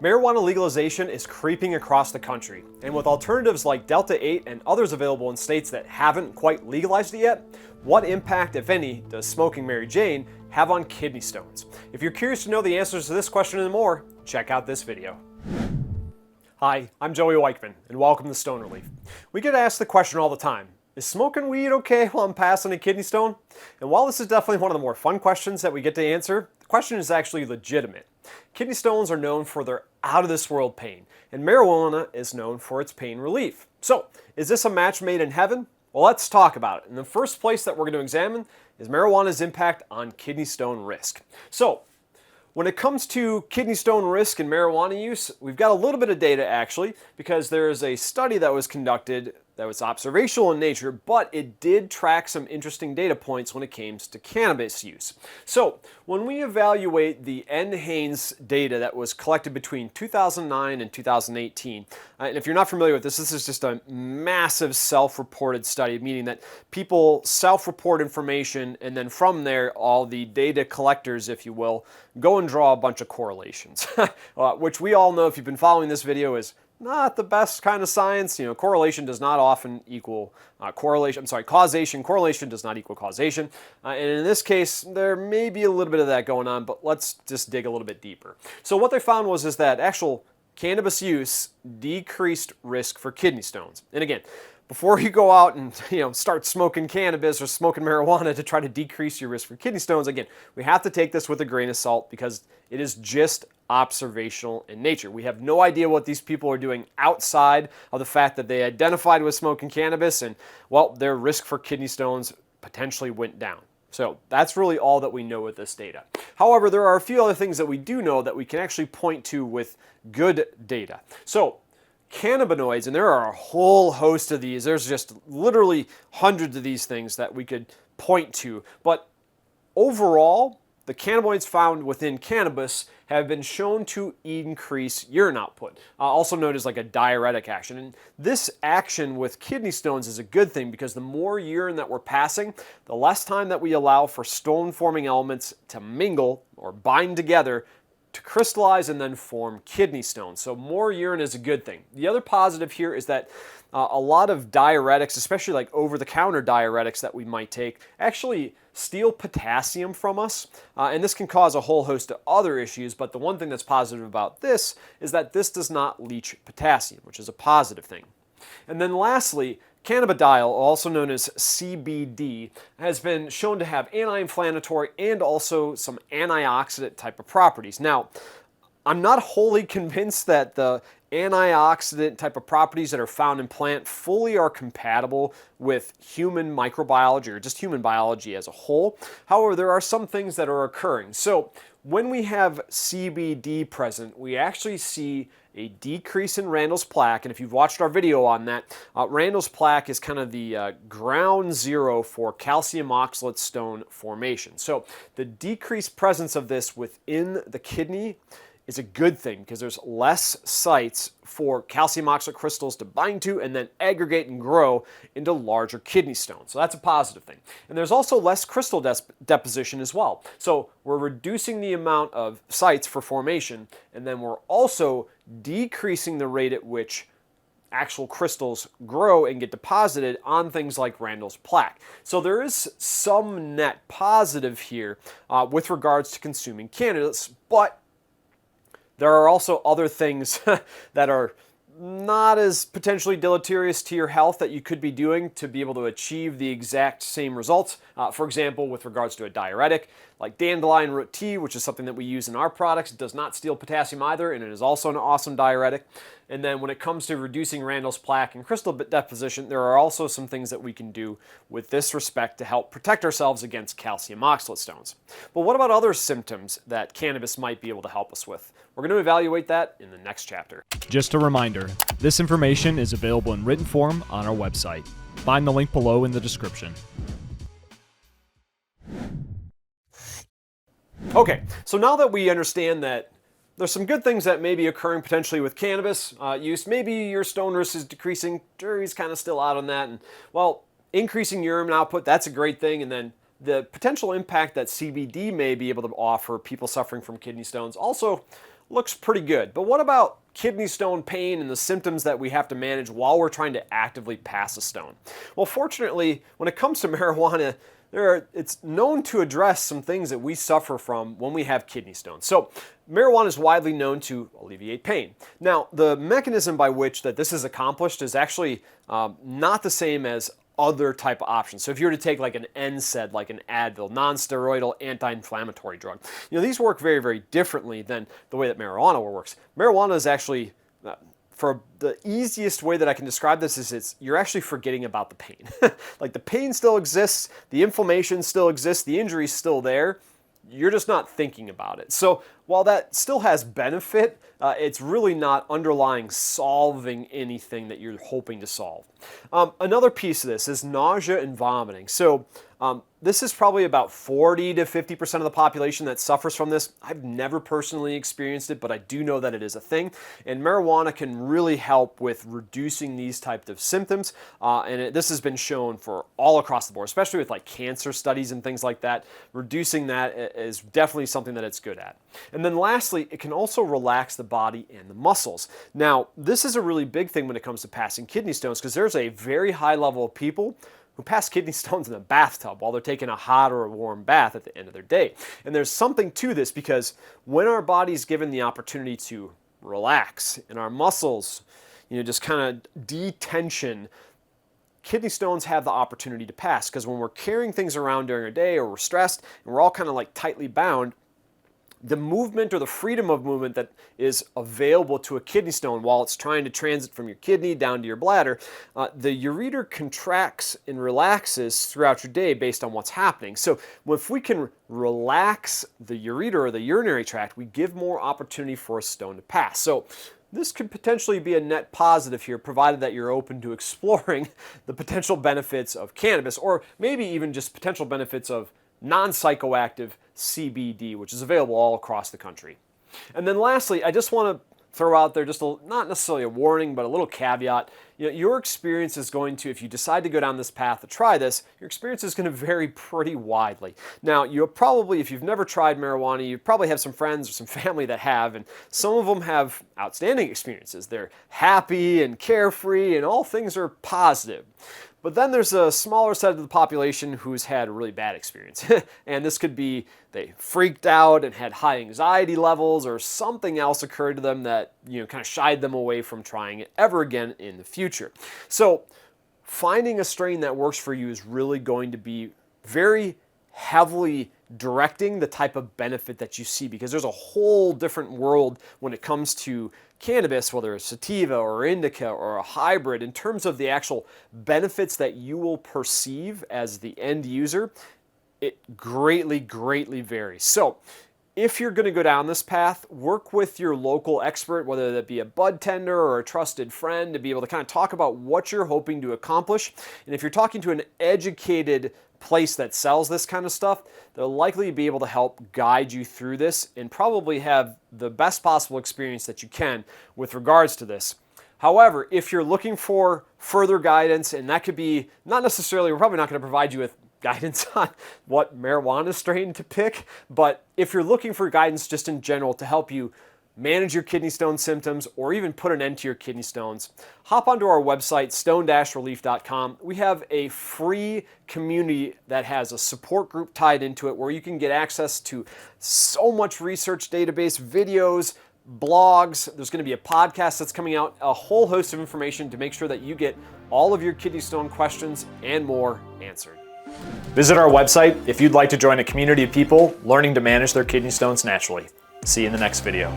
Marijuana legalization is creeping across the country, and with alternatives like Delta-8 and others available in states that haven't quite legalized it yet, what impact, if any, does smoking Mary Jane have on kidney stones? If you're curious to know the answers to this question and more, check out this video. Hi, I'm Joey Weichman, and welcome to Stone Relief. We get asked the question all the time, is smoking weed okay while I'm passing a kidney stone? And while this is definitely one of the more fun questions that we get to answer, the question is actually legitimate. Kidney stones are known for their out-of-this-world pain, and marijuana is known for its pain relief. So, is this a match made in heaven? Well, let's talk about it. And the first place that we're going to examine is marijuana's impact on kidney stone risk. So, when it comes to kidney stone risk and marijuana use, we've got a little bit of data actually, because there is a study that was conducted that was observational in nature, but it did track some interesting data points when it came to cannabis use. So, when we evaluate the NHANES data that was collected between 2009 and 2018, and if you're not familiar with this, this is just a massive self-reported study, meaning that people self-report information, and then from there, all the data collectors, if you will, go and draw a bunch of correlations, which we all know, if you've been following this video, is not the best kind of science. You know, correlation does not often equal causation. Correlation does not equal causation. And in this case, there may be a little bit of that going on, but let's just dig a little bit deeper. So what they found is that actual cannabis use decreased risk for kidney stones. And again, before you go out and start smoking cannabis or smoking marijuana to try to decrease your risk for kidney stones, again, we have to take this with a grain of salt because it is just observational in nature. We have no idea what these people are doing outside of the fact that they identified with smoking cannabis and, well, their risk for kidney stones potentially went down. So that's really all that we know with this data. However, there are a few other things that we do know that we can actually point to with good data. So cannabinoids, and there are a whole host of these. There's just literally hundreds of these things that we could point to. But overall, the cannabinoids found within cannabis have been shown to increase urine output, also known as like a diuretic action. And this action with kidney stones is a good thing because the more urine that we're passing, the less time that we allow for stone-forming elements to mingle or bind together to crystallize and then form kidney stones. So more urine is a good thing. The other positive here is that a lot of diuretics, especially like over-the-counter diuretics that we might take, actually steal potassium from us. And this can cause a whole host of other issues, but the one thing that's positive about this is that this does not leach potassium, which is a positive thing. And then lastly, cannabidiol, also known as CBD, has been shown to have anti-inflammatory and also some antioxidant type of properties. Now, I'm not wholly convinced that the antioxidant type of properties that are found in plant fully are compatible with human microbiology or just human biology as a whole. However, there are some things that are occurring. So when we have CBD present, we actually see a decrease in Randall's plaque, and if you've watched our video on that, Randall's plaque is kind of the ground zero for calcium oxalate stone formation. So the decreased presence of this within the kidney is a good thing because there's less sites for calcium oxalate crystals to bind to and then aggregate and grow into larger kidney stones. So that's a positive thing. And there's also less crystal deposition as well. So we're reducing the amount of sites for formation, and then we're also decreasing the rate at which actual crystals grow and get deposited on things like Randall's plaque. So there is some net positive here with regards to consuming cannabis, but there are also other things that are not as potentially deleterious to your health that you could be doing to be able to achieve the exact same results. For example, with regards to a diuretic, like dandelion root tea, which is something that we use in our products, it does not steal potassium either, and it is also an awesome diuretic. And then when it comes to reducing Randall's plaque and crystal deposition, there are also some things that we can do with this respect to help protect ourselves against calcium oxalate stones. But what about other symptoms that cannabis might be able to help us with? We're going to evaluate that in the next chapter. Just a reminder, this information is available in written form on our website. Find the link below in the description. Okay, so now that we understand that there's some good things that may be occurring potentially with cannabis use, maybe your stone risk is decreasing, jury's kind of still out on that, and well, increasing urine output, that's a great thing, and then the potential impact that CBD may be able to offer people suffering from kidney stones. Also, a looks pretty good. But what about kidney stone pain and the symptoms that we have to manage while we're trying to actively pass a stone? Well, fortunately, when it comes to marijuana, it's known to address some things that we suffer from when we have kidney stones. So marijuana is widely known to alleviate pain. Now, the mechanism by which that this is accomplished is actually not the same as other type of options. So if you were to take like an NSAID, like an Advil, non-steroidal anti-inflammatory drug, these work very, very differently than the way that marijuana works. Marijuana is actually, for the easiest way that I can describe this is you're actually forgetting about the pain. Like the pain still exists, the inflammation still exists, the injury's still there. You're just not thinking about it. So while that still has benefit, it's really not underlying solving anything that you're hoping to solve. Another piece of this is nausea and vomiting. So this is probably about 40 to 50% of the population that suffers from this. I've never personally experienced it, but I do know that it is a thing. And marijuana can really help with reducing these types of symptoms. This has been shown for all across the board, especially with like cancer studies and things like that. Reducing that is definitely something that it's good at. And then lastly, it can also relax the body and the muscles. Now, this is a really big thing when it comes to passing kidney stones because there's a very high level of people who pass kidney stones in the bathtub while they're taking a hot or a warm bath at the end of their day. And there's something to this because when our body's given the opportunity to relax and our muscles, just kind of detension, kidney stones have the opportunity to pass because when we're carrying things around during our day or we're stressed and we're all kind of like tightly bound, the movement or the freedom of movement that is available to a kidney stone while it's trying to transit from your kidney down to your bladder, the ureter contracts and relaxes throughout your day based on what's happening. So if we can relax the ureter or the urinary tract, we give more opportunity for a stone to pass. So this could potentially be a net positive here, provided that you're open to exploring the potential benefits of cannabis, or maybe even just potential benefits of non-psychoactive CBD, which is available all across the country. And then lastly, I just want to throw out there not necessarily a warning, but a little caveat. Your experience is going to, if you decide to go down this path to try this, your experience is going to vary pretty widely. Now, you'll probably, if you've never tried marijuana, you probably have some friends or some family that have, and some of them have outstanding experiences. They're happy and carefree, and all things are positive. But then there's a smaller set of the population who's had a really bad experience. And this could be they freaked out and had high anxiety levels, or something else occurred to them that kind of shied them away from trying it ever again in the future. So finding a strain that works for you is really going to be very heavily directing the type of benefit that you see, because there's a whole different world when it comes to cannabis, whether it's sativa or indica or a hybrid, in terms of the actual benefits that you will perceive as the end user. It greatly, greatly varies. So if you're going to go down this path, work with your local expert, whether that be a bud tender or a trusted friend, to be able to kind of talk about what you're hoping to accomplish. And if you're talking to an educated place that sells this kind of stuff, they'll likely be able to help guide you through this and probably have the best possible experience that you can with regards to this. However, if you're looking for further guidance, and that could be not necessarily, we're probably not going to provide you with guidance on what marijuana strain to pick, but if you're looking for guidance just in general to help you manage your kidney stone symptoms, or even put an end to your kidney stones, hop onto our website, stone-relief.com. We have a free community that has a support group tied into it where you can get access to so much research database, videos, blogs. There's going to be a podcast that's coming out, a whole host of information to make sure that you get all of your kidney stone questions and more answered. Visit our website if you'd like to join a community of people learning to manage their kidney stones naturally. See you in the next video.